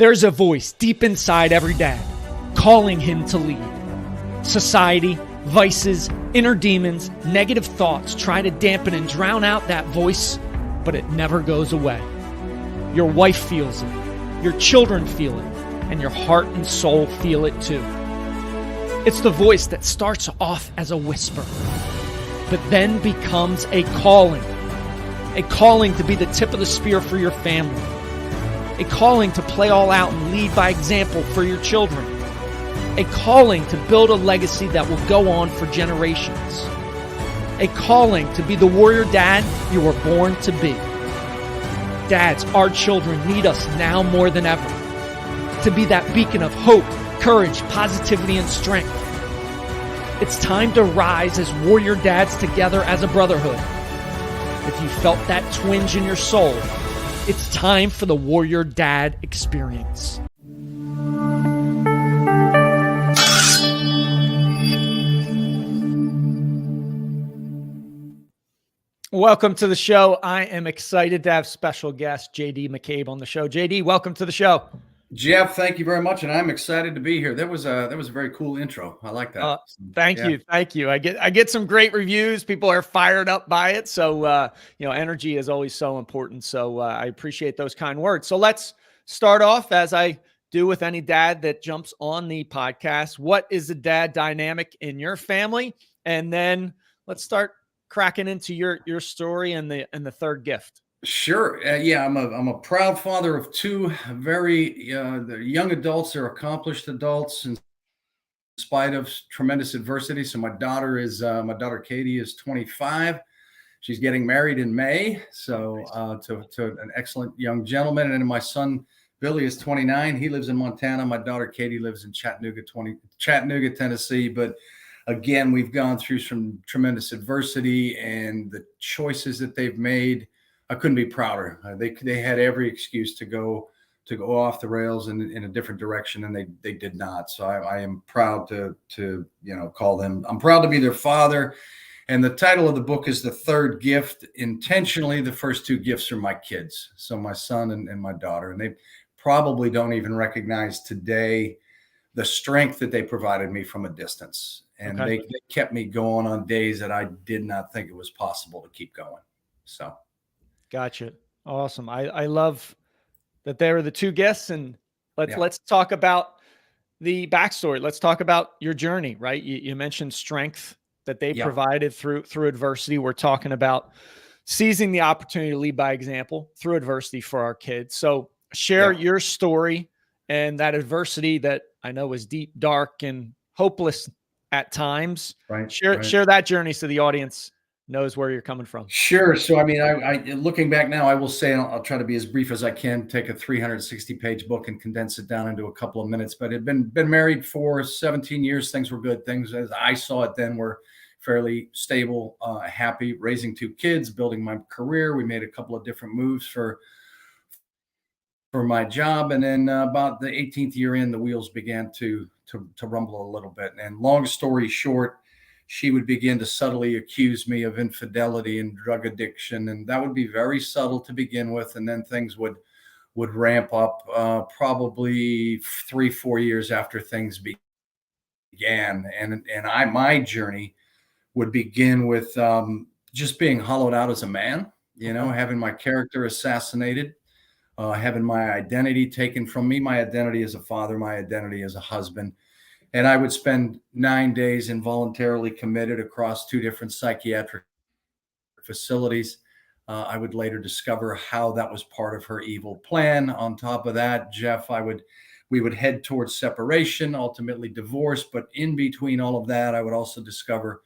There's a voice deep inside every dad calling him to lead. Society, vices, inner demons, negative thoughts try to dampen and drown out that voice, but it never goes away. Your wife feels it, your children feel it, and your heart and soul feel it too. It's the voice that starts off as a whisper, but then becomes a calling to be the tip of the spear for your family, a calling to play all out and lead by example for your children, a calling to build a legacy that will go on for generations, a calling to be the warrior dad you were born to be. Dads, our children need us now more than ever to be that beacon of hope, courage, positivity, and strength. It's time to rise as warrior dads together as a brotherhood. If you felt that twinge in your soul, it's time for the Warrior Dad Experience. Welcome to the show. I am excited to have special guest JD McCabe on the show. JD, welcome to the show. Jeff, thank you very much, and I'm excited to be here. That was a very cool intro. I like that. Thank you. I get some great reviews. People are fired up by it. So energy is always so important. So I appreciate those kind words. So let's start off, as I do with any dad that jumps on the podcast. What is the dad dynamic in your family? And then let's start cracking into your story and the third gift. Sure. I'm a proud father of two very young adults. They're accomplished adults in spite of tremendous adversity. So my daughter Katie is 25. She's getting married in May. So to an excellent young gentleman. And then my son Billy is 29. He lives in Montana. My daughter Katie lives in Chattanooga, Tennessee. But again, we've gone through some tremendous adversity, and the choices that they've made, I couldn't be prouder. They had every excuse to go off the rails in a different direction, and they did not. So I am proud to call them. I'm proud to be their father. And the title of the book is The Third Gift. Intentionally, the first two gifts are my kids. So my son and my daughter, and they probably don't even recognize today the strength that they provided me from a distance. And they kept me going on days that I did not think it was possible to keep going. So. Gotcha. Awesome. I love that they were the two guests, and let's talk about the backstory. Let's talk about your journey, right? You mentioned strength that they provided through adversity. We're talking about seizing the opportunity to lead by example through adversity for our kids. So share your story and that adversity that I know was deep, dark, and hopeless at times. Right. Share that journey so the audience knows where you're coming from. Sure. So, I mean, I looking back now, I will say, I'll try to be as brief as I can, take a 360-page book and condense it down into a couple of minutes. But I'd been married for 17 years. Things were good. Things, as I saw it then, were fairly stable, happy, raising two kids, building my career. We made a couple of different moves for my job. And then about the 18th year in, the wheels began to rumble a little bit. And long story short, she would begin to subtly accuse me of infidelity and drug addiction. And that would be very subtle to begin with. And then things would ramp up probably 3-4 years after things began. And my journey would begin with just being hollowed out as a man, having my character assassinated, having my identity taken from me, my identity as a father, my identity as a husband. And I would spend 9 days involuntarily committed across 2 different psychiatric facilities. I would later discover how that was part of her evil plan. On top of that, Jeff, we would head towards separation, ultimately divorce. But in between all of that, I would also discover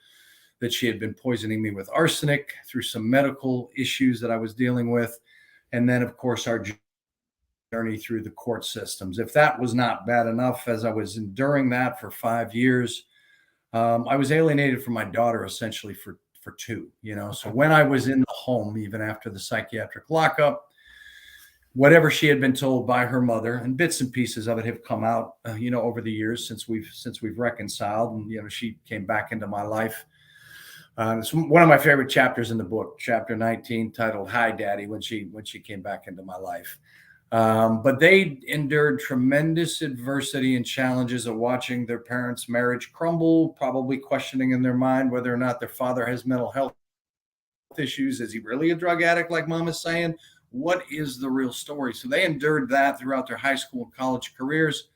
that she had been poisoning me with arsenic through some medical issues that I was dealing with. And then, of course, our journey through the court systems. If that was not bad enough, as I was enduring that for 5 years, I was alienated from my daughter essentially for 2, So when I was in the home, even after the psychiatric lockup, whatever she had been told by her mother, and bits and pieces of it have come out, over the years since we've reconciled, and she came back into my life. It's one of my favorite chapters in the book, chapter 19, titled "Hi, Daddy," when she came back into my life. But they endured tremendous adversity and challenges of watching their parents' marriage crumble, probably questioning in their mind whether or not their father has mental health issues. Is he really a drug addict, like mom is saying? What is the real story? So they endured that throughout their high school and college careers.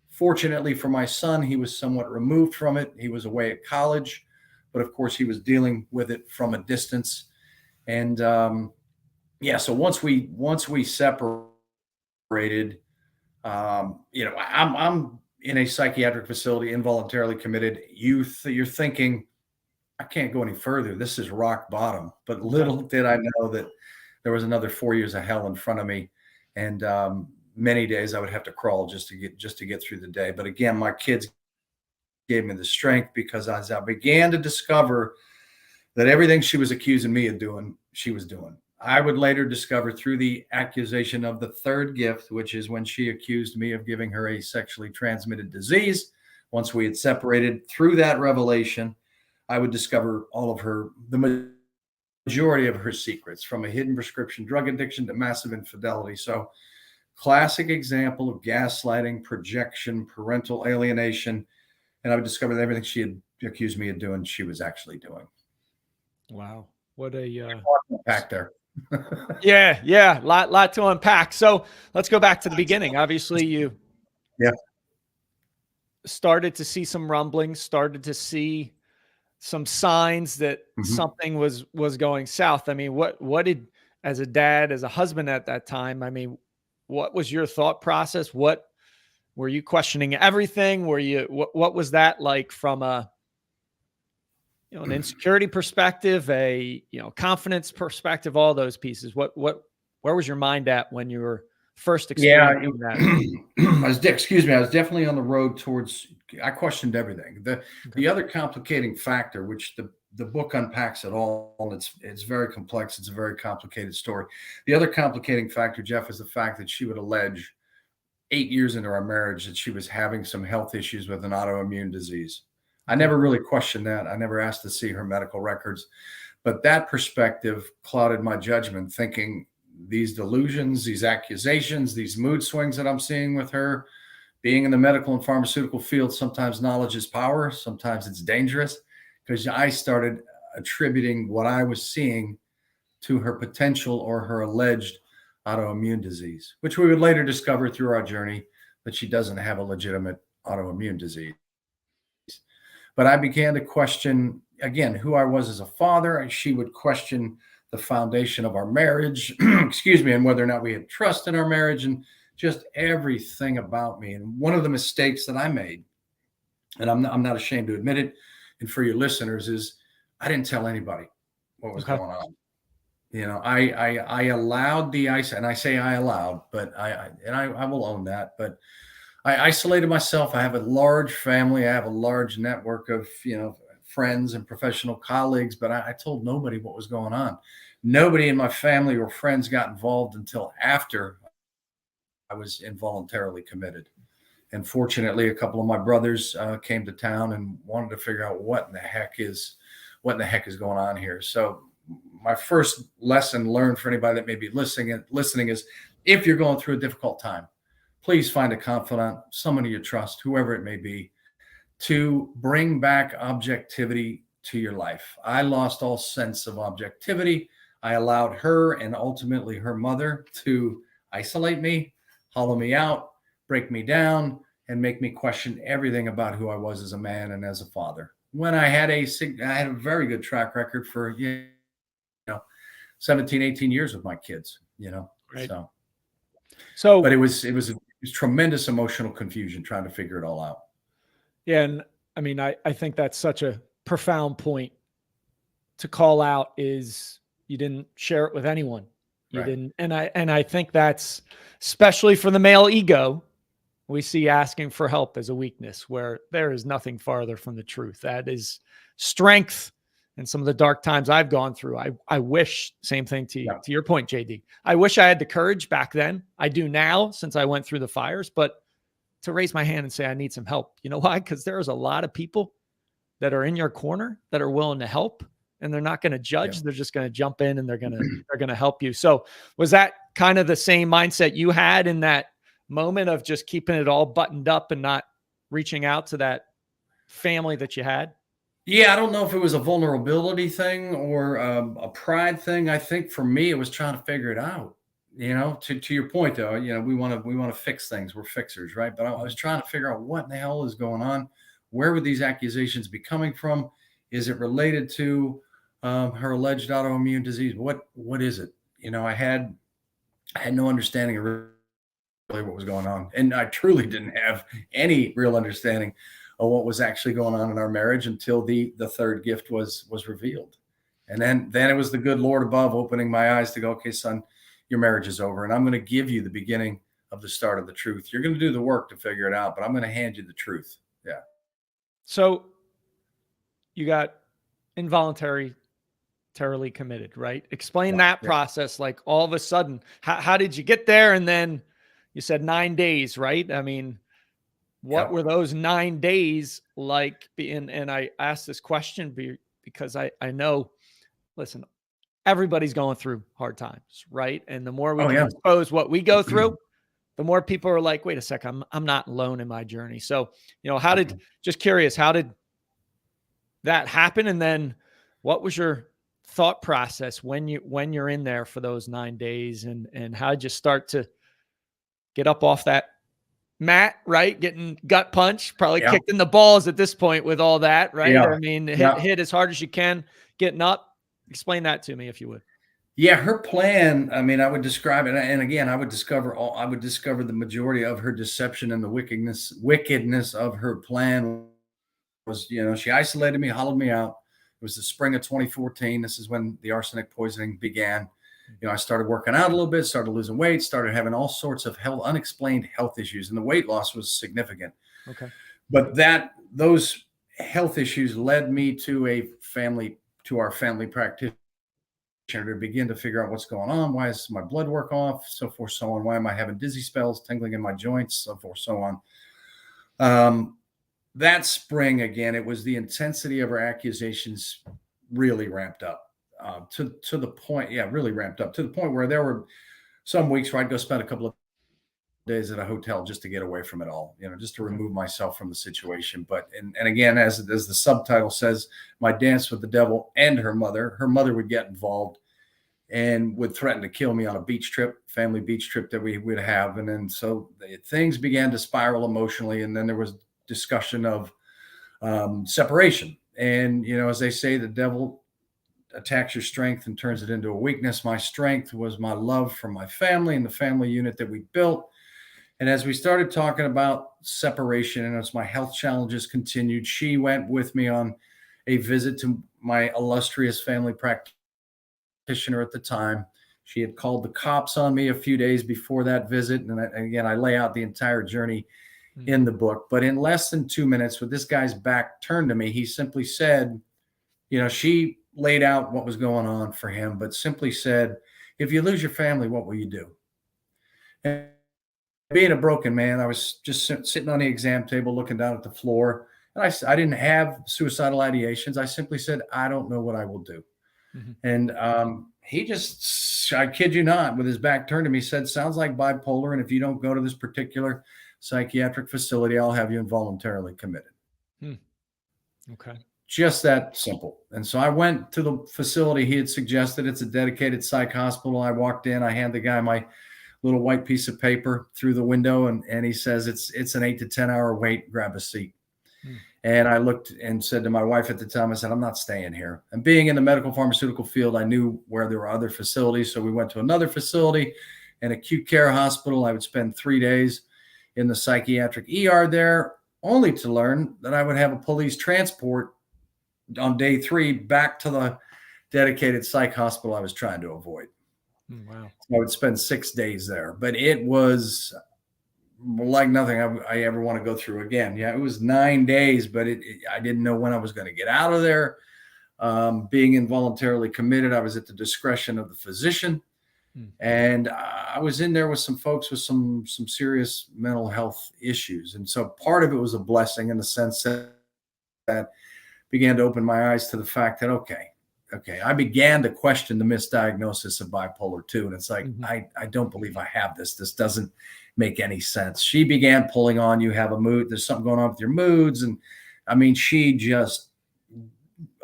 Fortunately for my son, he was somewhat removed from it. He was away at college, but of course, he was dealing with it from a distance. And yeah, so once we separated, I'm in a psychiatric facility, involuntarily committed. You're thinking, I can't go any further. This is rock bottom. But little did I know that there was another 4 years of hell in front of me, and many days I would have to crawl just to get through the day. But again, my kids gave me the strength, because as I began to discover that everything she was accusing me of doing, she was doing. I would later discover through the accusation of the third gift, which is when she accused me of giving her a sexually transmitted disease. Once we had separated, through that revelation, I would discover the majority of her secrets, from a hidden prescription drug addiction to massive infidelity. So, classic example of gaslighting, projection, parental alienation. And I would discover that everything she had accused me of doing, she was actually doing. Wow. What a unpack there. yeah, lot to unpack. So let's go back to the beginning. Obviously, you started to see some rumblings, started to see some signs that something was going south. I mean, what did, as a dad, as a husband at that time, I mean, what was your thought process? What were you questioning everything? What was that like from a, an insecurity perspective, a, confidence perspective, all those pieces? Where was your mind at when you were first experiencing that? I was definitely on the road towards, I questioned everything. The other complicating factor, which the book unpacks it all, and it's very complex. It's a very complicated story. The other complicating factor, Jeff, is the fact that she would allege 8 years into our marriage that she was having some health issues with an autoimmune disease. I never really questioned that. I never asked to see her medical records, but that perspective clouded my judgment, thinking these delusions, these accusations, these mood swings that I'm seeing with her. Being in the medical and pharmaceutical field, sometimes knowledge is power, sometimes it's dangerous, because I started attributing what I was seeing to her potential or her alleged autoimmune disease, which we would later discover through our journey that she doesn't have a legitimate autoimmune disease. But I began to question, again, who I was as a father, and she would question the foundation of our marriage, and whether or not we had trust in our marriage, and just everything about me. And one of the mistakes that I made, and I'm not ashamed to admit it, and for your listeners, is I didn't tell anybody what was going on. I allowed the and I say I allowed, but I will own that. But I isolated myself. I have a large family. I have a large network of, friends and professional colleagues, but I told nobody what was going on. Nobody in my family or friends got involved until after I was involuntarily committed. And fortunately, a couple of my brothers came to town and wanted to figure out what in the heck is going on here. So my first lesson learned for anybody that may be listening is, if you're going through a difficult time, please find a confidant, someone you trust, whoever it may be, to bring back objectivity to your life. I lost all sense of objectivity. I allowed her, and ultimately her mother, to isolate me, hollow me out, break me down, and make me question everything about who I was as a man and as a father. When I had a very good track record for 17, 18 years with my kids, Right. So, but it was tremendous emotional confusion trying to figure it all out. Yeah. And I mean, I think that's such a profound point to call out, is you didn't share it with anyone. You didn't. And I think that's, especially for the male ego, we see asking for help as a weakness, where there is nothing farther from the truth. That is strength. And some of the dark times I've gone through, I wish, same thing to your point, JD. I wish I had the courage back then. I do now, since I went through the fires, but to raise my hand and say, I need some help. You know why? Because there's a lot of people that are in your corner that are willing to help, and they're not going to judge. They're just going to jump in, and they're going to help you. So was that kind of the same mindset you had in that moment of just keeping it all buttoned up and not reaching out to that family that you had? Yeah, I don't know if it was a vulnerability thing or a pride thing. I think for me, it was trying to figure it out. To your point though, we want to fix things. We're fixers, right? But I was trying to figure out what in the hell is going on. Where would these accusations be coming from? Is it related to her alleged autoimmune disease? What is it? I had no understanding of really what was going on, and I truly didn't have any real understanding of what was actually going on in our marriage until the third gift was revealed. And then it was the good Lord above opening my eyes to go, okay, son, your marriage is over, and I'm going to give you the beginning of the start of the truth. You're going to do the work to figure it out, but I'm going to hand you the truth. Yeah. So you got involuntarily committed, right? Explain that Yeah. process. Like all of a sudden, how did you get there? And then you said 9 days, right? I mean, what were those 9 days like? And I asked this question because I know, listen, everybody's going through hard times, right? And the more we can expose what we go through, the more people are like, wait a second, I'm not alone in my journey. So, just curious, how did that happen? And then what was your thought process when you're in there for those 9 days, and how did you start to get up off that mat, right? Getting gut punched, probably kicked in the balls at this point with all that, right? Yeah. I mean, hit as hard as you can, getting up. Explain that to me if you would. Yeah, her plan, I mean, I would describe it, and again, I would discover the majority of her deception and the wickedness of her plan was, she isolated me, hollowed me out. It was the spring of 2014. This is when the arsenic poisoning began. I started working out a little bit, started losing weight, started having all sorts of unexplained health issues, and the weight loss was significant. Okay. But those health issues led me to our family practitioner to begin to figure out what's going on. Why is my blood work off? So forth, so on. Why am I having dizzy spells, tingling in my joints, so forth, so on. That spring, again, it was the intensity of her accusations really ramped up to the point, really ramped up to the point where there were some weeks where I'd go spend a couple of days at a hotel just to get away from it all, just to remove myself from the situation. But, and again, as the subtitle says, my dance with the devil and her mother would get involved and would threaten to kill me on a family beach trip that we would have. And then, so things began to spiral emotionally. And then there was discussion of separation. And, as they say, the devil attacks your strength and turns it into a weakness. My strength was my love for my family and the family unit that we built. And as we started talking about separation, and as my health challenges continued, she went with me on a visit to my illustrious family practitioner at the time. She had called the cops on me a few days before that visit. And again, I lay out the entire journey in the book. But in less than 2 minutes, with this guy's back turned to me, he simply said, she laid out what was going on for him, but simply said, if you lose your family, what will you do? And being a broken man, I was just sitting on the exam table looking down at the floor. And I didn't have suicidal ideations. I simply said, I don't know what I will do. Mm-hmm. And he just, I kid you not, with his back turned to me, said, sounds like bipolar. And if you don't go to this particular psychiatric facility, I'll have you involuntarily committed. Okay. Just that simple. And so I went to the facility he had suggested. It's a dedicated psych hospital. I walked in, I hand the guy my little white piece of paper through the window, and he says, it's an 8 to 10 hour wait, grab a seat. And I looked and said to my wife at the time, I said, I'm not staying here. And being in the medical pharmaceutical field, I knew where there were other facilities. So we went to another facility, an acute care hospital. I would spend 3 days in the psychiatric ER there, only to learn that I would have a police transport on day 3 back to the dedicated psych hospital I was trying to avoid. Wow. I would spend 6 days there, but it was like nothing I ever want to go through again. Yeah, it was 9 days, but I didn't know when I was going to get out of there. Being involuntarily committed, I was at the discretion of the physician. And I was in there with some folks with some serious mental health issues. And so part of it was a blessing in the sense that began to open my eyes to the fact that, okay, okay, I began to question the misdiagnosis of bipolar 2. And it's like, I don't believe I have this. This doesn't make any sense. She began pulling on, you have a mood, there's something going on with your moods. And I mean, she just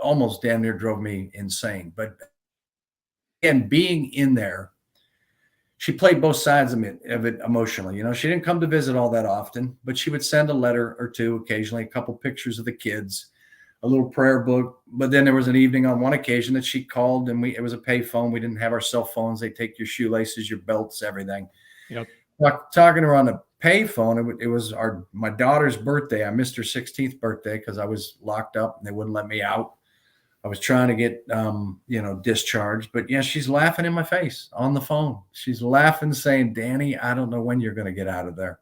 almost damn near drove me insane. But again, being in there, she played both sides of it emotionally. You know, she didn't come to visit all that often, but she would send a letter or two, occasionally a couple pictures of the kids, a little prayer book. But then there was an evening on one occasion that she called, and it was a pay phone. We didn't have our cell phones. They take your shoelaces, your belts, everything. Yep. Talking to her on the pay phone, it was my daughter's birthday. I missed her 16th birthday because I was locked up and they wouldn't let me out. I was trying to get, discharged, but yeah, she's laughing in my face on the phone. She's laughing, saying, Danny, I don't know when you're going to get out of there.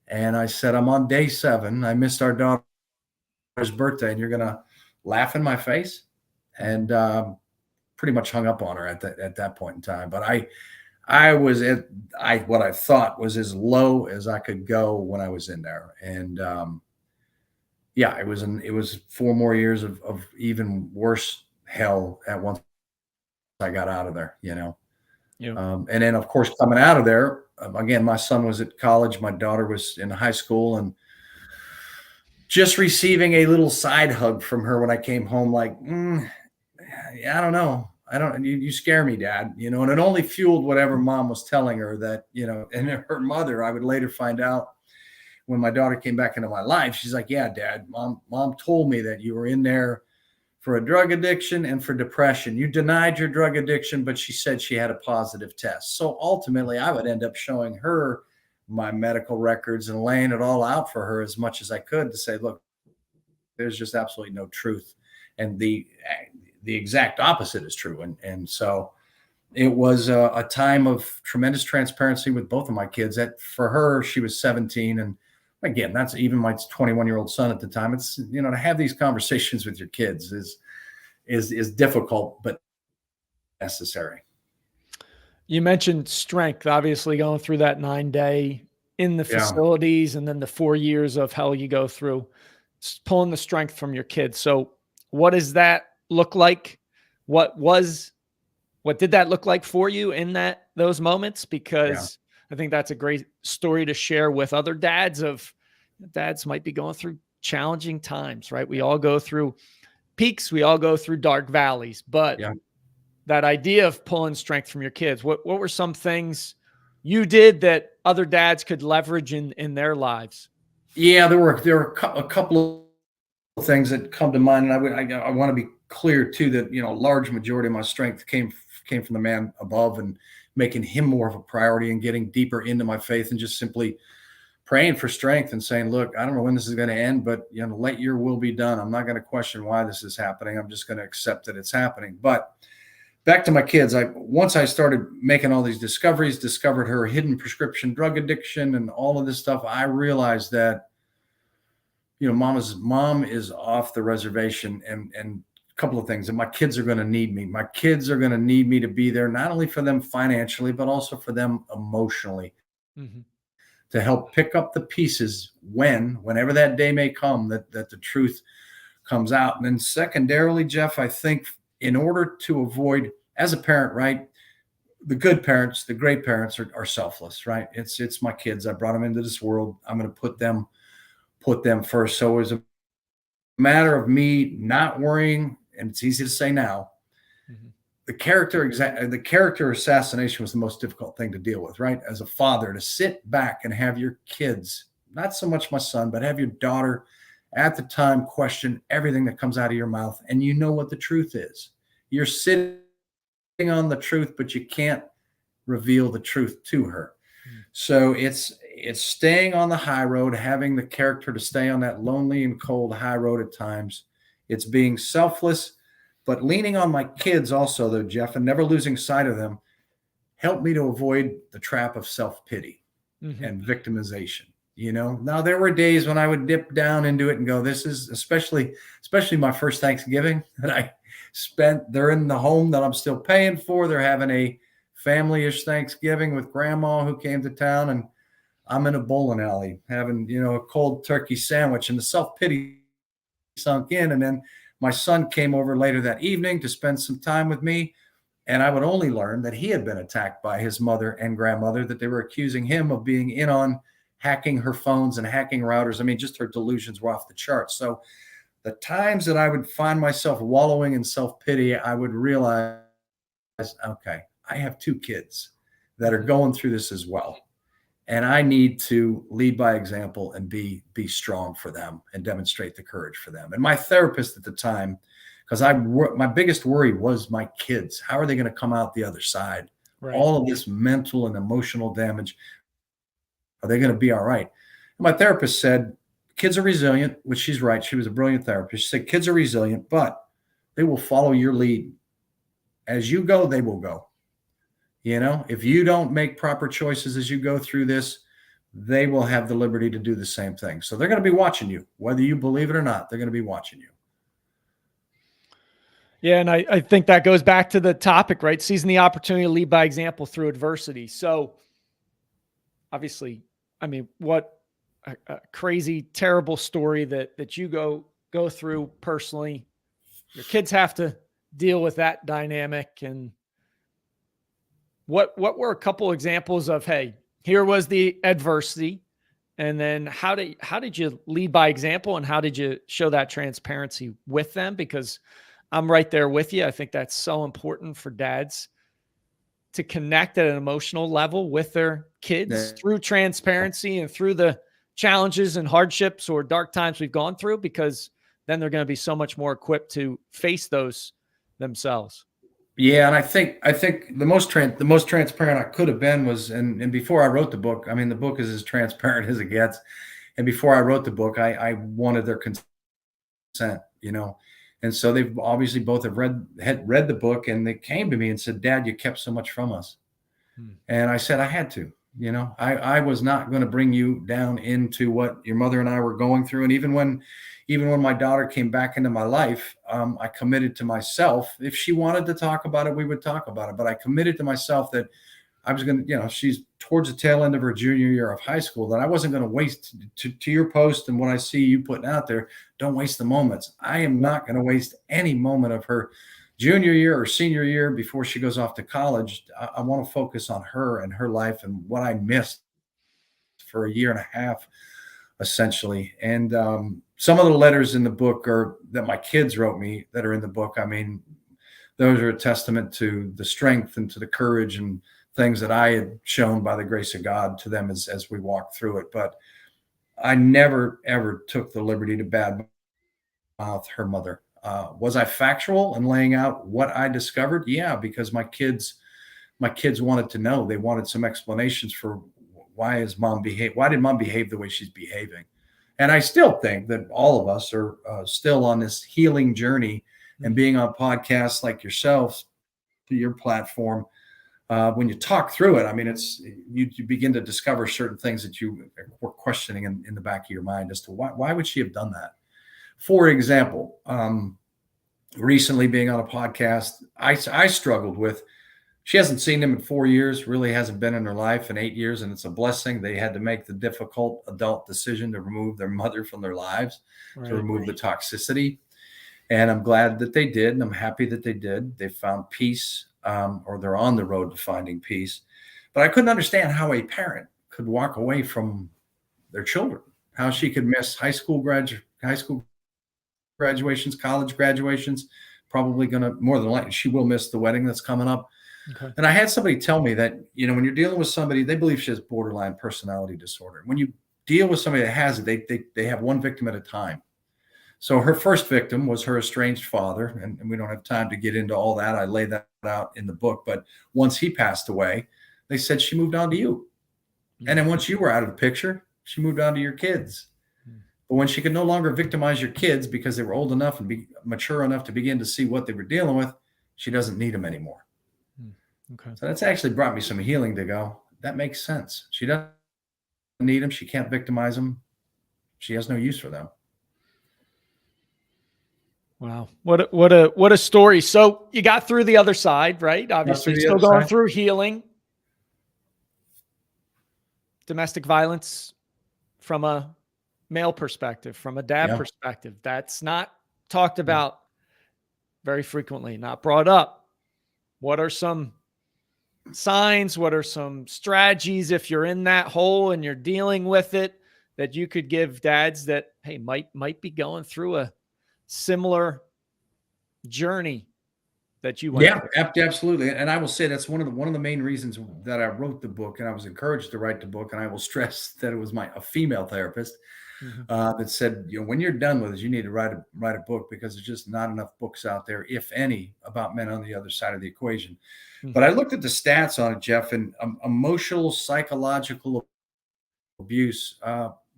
And I said, I'm on day 7. I missed our daughter's birthday and you're going to laugh in my face. And pretty much hung up on her at that point in time. But I was at what I thought was as low as I could go when I was in there. And, yeah, it was 4 more years of even worse hell once I got out of there, you know? Yeah. And then of course, coming out of there, again, my son was at college. My daughter was in high school, and just receiving a little side hug from her when I came home, like, I don't know. You scare me, Dad, you know, and it only fueled whatever mom was telling her that, you know, and her mother, I would later find out, when my daughter came back into my life, she's like, yeah, Dad, mom told me that you were in there for a drug addiction and for depression. You denied your drug addiction, but she said she had a positive test. So ultimately I would end up showing her my medical records and laying it all out for her as much as I could to say, look, there's just absolutely no truth. And the exact opposite is true. And so it was a time of tremendous transparency with both of my kids. For her, she was 17, and again, that's even my 21-year-old son at the time. It's, you know, to have these conversations with your kids is difficult, but necessary. You mentioned strength, obviously going through that 9-day in the facilities, and then the 4 years of hell you go through, pulling the strength from your kids. So what does that look like? What did that look like for you in those moments? Because I think that's a great story to share with other dads might be going through challenging times, right? We all go through peaks. We all go through dark valleys, but that idea of pulling strength from your kids, what were some things you did that other dads could leverage in their lives? Yeah, there were a couple of things that come to mind. And I want to be clear too, that, you know, a large majority of my strength came from the man above, and making him more of a priority and getting deeper into my faith, and just simply praying for strength and saying, look, I don't know when this is going to end, but, you know, let your will be done. I'm not going to question why this is happening. I'm just going to accept that it's happening. But back to my kids, once I started making all these discoveries, discovered her hidden prescription drug addiction and all of this stuff, I realized that, you know, mom is off the reservation, and couple of things, and my kids are going to need me. My kids are going to need me to be there, not only for them financially, but also for them emotionally, to help pick up the pieces whenever that day may come, that the truth comes out. And then secondarily, Jeff, I think in order to avoid, as a parent, right, the good parents, the great parents are selfless, right? It's my kids. I brought them into this world. I'm going to put them first. So it was a matter of me not worrying. And it's easy to say now, the character assassination was the most difficult thing to deal with, right? As a father, to sit back and have your kids, not so much my son, but have your daughter at the time question everything that comes out of your mouth. And you know what the truth is. You're sitting on the truth, but you can't reveal the truth to her. So it's staying on the high road, having the character to stay on that lonely and cold high road at times. It's being selfless, but leaning on my kids also, though, Jeff, and never losing sight of them, helped me to avoid the trap of self-pity and victimization. You know, now there were days when I would dip down into it and go, this is especially my first Thanksgiving that I spent. They're in the home that I'm still paying for. They're having a family-ish Thanksgiving with grandma who came to town, and I'm in a bowling alley having, you know, a cold turkey sandwich, and the self-pity sunk in. And then My son came over later that evening to spend some time with me, and I would only learn that he had been attacked by his mother and grandmother, that they were accusing him of being in on hacking her phones and hacking routers. I mean, just her delusions were off the charts. So the times that I would find myself wallowing in self-pity, I would realize, okay, I have two kids that are going through this as well. And I need to lead by example and be strong for them and demonstrate the courage for them. And my therapist at the time, because my biggest worry was my kids. How are they going to come out the other side? Right. All of this mental and emotional damage. Are they going to be all right? And my therapist said, kids are resilient, which she's right. She was a brilliant therapist. She said, kids are resilient, but they will follow your lead. As you go, they will go. You know, if you don't make proper choices as you go through this, they will have the liberty to do the same thing. So they're going to be watching you, whether you believe it or not. They're going to be watching you. Yeah, and I think that goes back to the topic, right? Seizing the opportunity to lead by example through adversity. So obviously, I mean, what a crazy, terrible story that you go through personally. Your kids have to deal with that dynamic. And what were a couple examples of, hey, here was the adversity, and then how did you lead by example, and how did you show that transparency with them? Because I'm right there with you. I think that's so important for dads to connect at an emotional level with their kids through transparency and through the challenges and hardships or dark times we've gone through, because then they're going to be so much more equipped to face those themselves. Yeah, and I think the most transparent I could have been was, and before I wrote the book, I mean, the book is as transparent as it gets. And before I wrote the book, I wanted their consent, you know. And so they've obviously both had read the book, and they came to me and said, "Dad, you kept so much from us." And I said, I had to, you know, I was not going to bring you down into what your mother and I were going through. And even when my daughter came back into my life, I committed to myself, if she wanted to talk about it, we would talk about it. But I committed to myself that I was going to, you know, she's towards the tail end of her junior year of high school, that I wasn't going to waste, to your post and what I see you putting out there, don't waste the moments. I am not going to waste any moment of her junior year or senior year before she goes off to college. I want to focus on her and her life and what I missed for a year and a half, essentially. And some of the letters in the book that my kids wrote me that are in the book. I mean, those are a testament to the strength and to the courage and things that I had shown by the grace of God to them as we walked through it. But I never, ever took the liberty to badmouth her mother. Was I factual in laying out what I discovered? Yeah, because my kids wanted to know. They wanted some explanations for why did mom behave the way she's behaving? And I still think that all of us are still on this healing journey, and being on podcasts like yourself, to your platform, when you talk through it, I mean, you begin to discover certain things that you were questioning in the back of your mind as to why would she have done that? For example, recently being on a podcast, I struggled with, she hasn't seen him in 4 years, really hasn't been in her life in 8 years. And it's a blessing. They had to make the difficult adult decision to remove their mother from their lives, to remove the toxicity. And I'm glad that they did. And I'm happy that they did. They found peace, or they're on the road to finding peace. But I couldn't understand how a parent could walk away from their children, how she could miss high school graduations, college graduations, probably more than likely, she will miss the wedding that's coming up. Okay. And I had somebody tell me that, you know, when you're dealing with somebody, they believe she has borderline personality disorder. When you deal with somebody that has it, they have one victim at a time. So her first victim was her estranged father, and we don't have time to get into all that. I lay that out in the book. But once he passed away, they said she moved on to you. Mm-hmm. And then once you were out of the picture, she moved on to your kids. Mm-hmm. But when she could no longer victimize your kids because they were old enough and mature enough to begin to see what they were dealing with, she doesn't need them anymore. Mm-hmm. Okay. So that's actually brought me some healing to go, that makes sense. She doesn't need them. She can't victimize them. She has no use for them. Wow. What a story. So you got through the other side, right? Obviously still going through healing. Domestic violence from a male perspective, from a dad perspective, that's not talked about very frequently, not brought up. What are some signs? What are some strategies if you're in that hole and you're dealing with it that you could give dads that, hey, might be going through a similar journey that you went Yeah, through? absolutely. And I will say that's one of the main reasons that I wrote the book, and I was encouraged to write the book. And I will stress that it was a female therapist Mhm. that said, when you're done with this, you need to write a book, because there's just not enough books out there, if any, about men on the other side of the equation. But I Mhm. looked at the stats on it, Jeff, and emotional, psychological abuse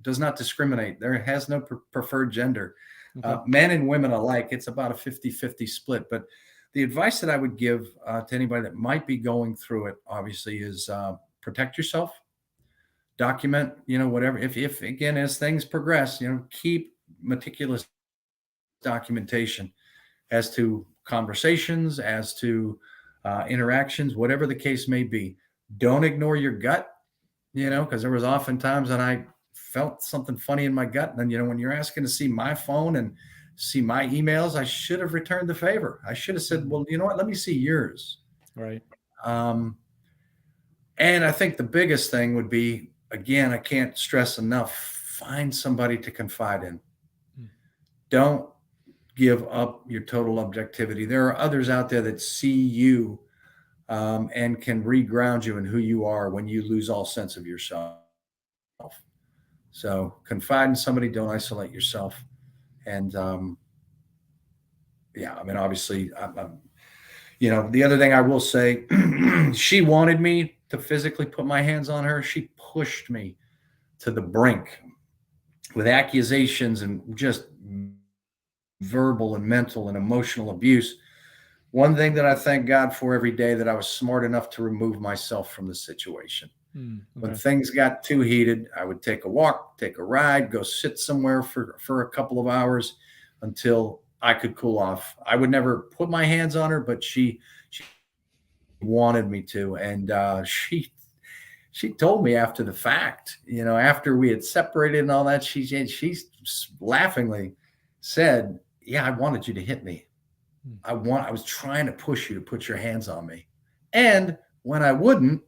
does not discriminate. There has no preferred gender. Okay. Men and women alike, it's about a 50-50 split. But the advice that I would give to anybody that might be going through it, obviously, is protect yourself, document, whatever. If again, as things progress, keep meticulous documentation as to conversations, as to interactions, whatever the case may be. Don't ignore your gut, because there was often times when I felt something funny in my gut. And then, when you're asking to see my phone and see my emails, I should have returned the favor. I should have said, well, you know what? Let me see yours. Right. Um, and I think the biggest thing would be, again, I can't stress enough, find somebody to confide in. Don't give up your total objectivity. There are others out there that see you and can reground you in who you are when you lose all sense of yourself. So confide in somebody, don't isolate yourself. And yeah, I mean, obviously, the other thing I will say, she wanted me to physically put my hands on her. She pushed me to the brink with accusations and just verbal and mental and emotional abuse. One thing that I thank God for every day, that I was smart enough to remove myself from the situation. Okay. When things got too heated, I would take a walk, take a ride, go sit somewhere for a couple of hours until I could cool off. I would never put my hands on her, but she wanted me to. And she told me after the fact, after we had separated and all that, she laughingly said, yeah, I wanted you to hit me. I was trying to push you to put your hands on me. And when I wouldn't,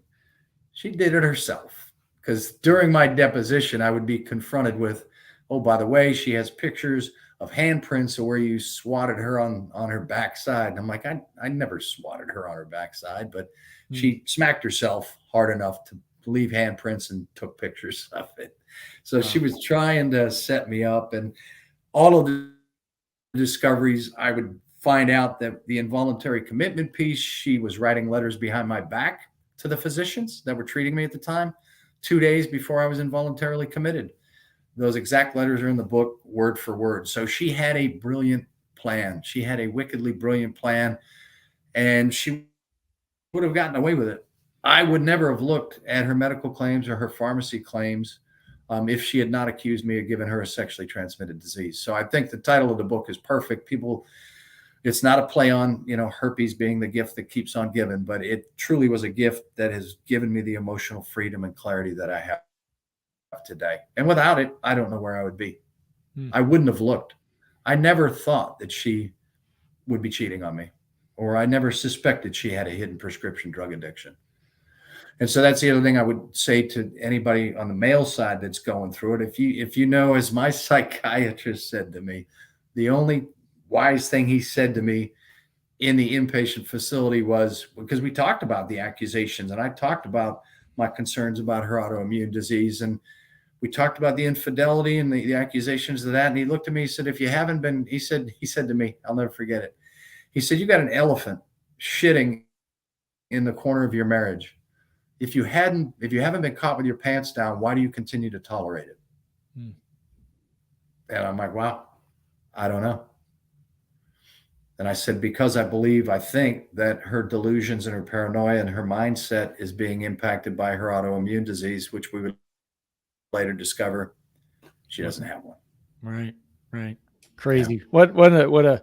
she did it herself. Because during my deposition, I would be confronted with, oh, by the way, she has pictures of handprints of where you swatted her on her backside. And I'm like, I never swatted her on her backside, but she smacked herself hard enough to leave handprints and took pictures of it. So she was trying to set me up. And all of the discoveries, I would find out that the involuntary commitment piece, she was writing letters behind my back to the physicians that were treating me at the time, 2 days before I was involuntarily committed. Those exact letters are in the book, word for word. So she had a brilliant plan. She had a wickedly brilliant plan, and she would have gotten away with it. I would never have looked at her medical claims or her pharmacy claims if she had not accused me of giving her a sexually transmitted disease. So I think the title of the book is perfect. It's not a play on, herpes being the gift that keeps on giving, but it truly was a gift that has given me the emotional freedom and clarity that I have today. And without it, I don't know where I would be. I wouldn't have looked. I never thought that she would be cheating on me, or I never suspected she had a hidden prescription drug addiction. And so that's the other thing I would say to anybody on the male side that's going through it. If you know, as my psychiatrist said to me, the only wise thing he said to me in the inpatient facility was, because we talked about the accusations and I talked about my concerns about her autoimmune disease, and we talked about the infidelity and the accusations of that. And he looked at me, he said, if you haven't been, he said to me, I'll never forget it. He said, you got an elephant shitting in the corner of your marriage. If you haven't been caught with your pants down, why do you continue to tolerate it? And I'm like, wow, I don't know. And I said, because I think that her delusions and her paranoia and her mindset is being impacted by her autoimmune disease, which we would later discover she doesn't have one. Right. Crazy. Yeah. What a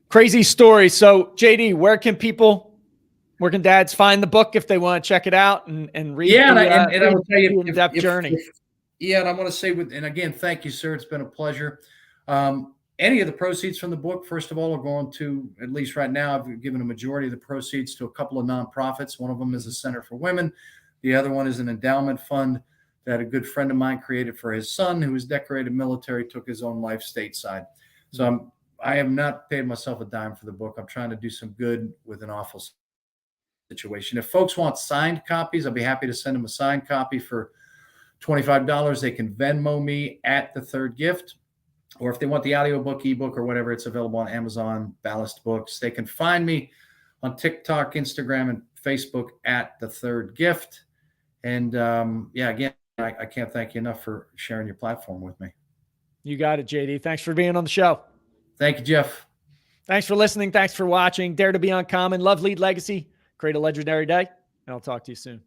crazy story. So JD, where can dads find the book if they want to check it out and read? Yeah. And I will tell you, in-depth journey. And I want to say, and again, thank you, sir. It's been a pleasure. any of the proceeds from the book, first of all, are going to, at least right now, I've given a majority of the proceeds to a couple of nonprofits. One of them is a Center for Women. The other one is an endowment fund that a good friend of mine created for his son, who was decorated military, took his own life stateside. So I have not paid myself a dime for the book. I'm trying to do some good with an awful situation. If folks want signed copies, I'll be happy to send them a signed copy for $25. They can Venmo me at The Third Gift. Or if they want the audiobook, ebook, or whatever, it's available on Amazon, Ballast Books. They can find me on TikTok, Instagram, and Facebook at The Third Gift. And again, I can't thank you enough for sharing your platform with me. You got it, JD. Thanks for being on the show. Thank you, Jeff. Thanks for listening. Thanks for watching. Dare to be uncommon. Love, lead, legacy. Create a legendary day. And I'll talk to you soon.